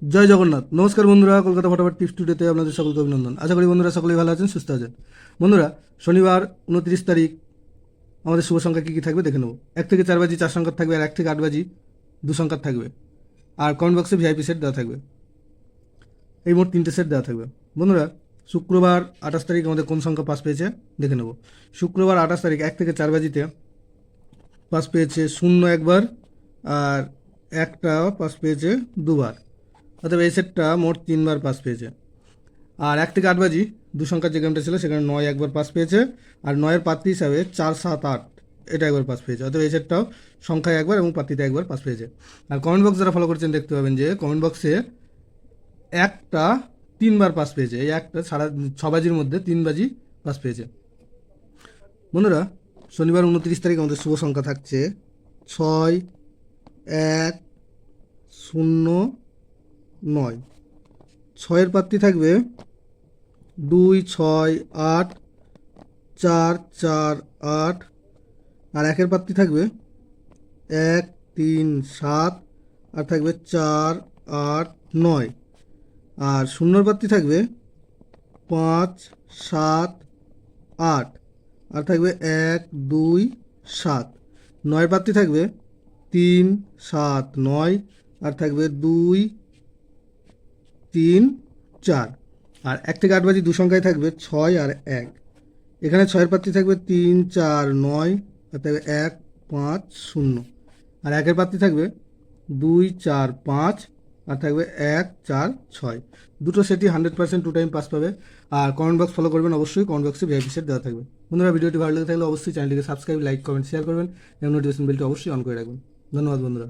জয় জগন্নাথ। নমস্কার বন্ধুরা, কলকাতা ফটাফট টিপস টুডেতে আপনাদের সকলকে অভিনন্দন। আশা করি বন্ধুরা সকলেই ভালো আছেন, সুস্থ আছেন। বন্ধুরা, শনিবার 29 তারিখ আমাদের শুভ সংখ্যা কী কী থাকবে দেখে নেব। 1 থেকে 4 বাজি 4 সংখ্যার থাকবে, আর 1 থেকে 8 বাজি 2 সংখ্যার থাকবে, আর কমেন্ট বক্সে ভিআইপি সেট দেওয়া থাকবে। এই মোট 3টে সেট দেওয়া থাকবে। বন্ধুরা, শুক্রবার 28 তারিখ আমাদের কোন সংখ্যা পাস পেয়েছে দেখে নেব। শুক্রবার 28 তারিখ 1 থেকে 4 বাজিতে পাস পেয়েছে 0 একবার, আর একটা পাস পেয়েছে দুবার, অর্থাৎ এই সেটটা মোট 3বার পাস পেয়েছে। আর 1 থেকে 8 বাজি 2 সংখ্যার যে গেমটা ছিল সেখানে 9 একবার পাস পেয়েছে, আর 9-এর পাত্রী হিসাবে 4, 7, 8 এটা একবার পাস পেয়েছে, অর্থাৎ এই সেটটাও সংখ্যায় একবার এবং পাত্রীতে একবার পাস পেয়েছে। আর কমেন্ট বক্স যারা ফলো করছেন দেখতে পাবেন যে কমেন্ট বক্সে একটা 3বার পাস পেয়েছে। এই একটা সারা 6 বাজির মধ্যে 3 বাজি পাস পেয়েছে। বন্ধুরা, শনিবার 29 তারিখ আমাদের শুভ সংখ্যা থাকছে 6, 1, 0, 9। 6-এর পাত্রী থাকবে 2, 6, 8, 4, 4, 8, আর 1-এর পাত্রী থাকবে 1, 3, 7, আর থাকবে 4, 8, 9, আর 0-এর পাত্রী থাকবে 5, 7, 8, আর থাকবে 1, 2, 7। 9-এর পাত্রী থাকবে 3, 7, 9, আর থাকবে 2, 3, 4। আর 1 থেকে 8 বাজি 2 সংখ্যায় থাকবে 6 আর 1। এখানে 6-এর পাত্রী থাকবে 3, 4, 9, আর থাকবে 1, 5, 0, আর 1-এর পাত্রী থাকবে 2, 4, 5, আর থাকবে 1, 4, 6। দুটো সেটই 100% 2 টাইম পাস পাবে। আর কমেন্ট বক্স ফলো করবেন অবশ্যই, কমেন্ট বক্সে ভিআইপি সেট দেওয়া থাকবে। বন্ধুরা, ভিডিওটি ভালো লেগে থাকলে অবশ্যই চ্যানেলটিকে সাবস্ক্রাইব, লাইক, কমেন্ট, শেয়ার করবেন এবং নোটিফিকেশন বেলটি অবশ্যই অন করে রাখবেন। ধন্যবাদ বন্ধুরা।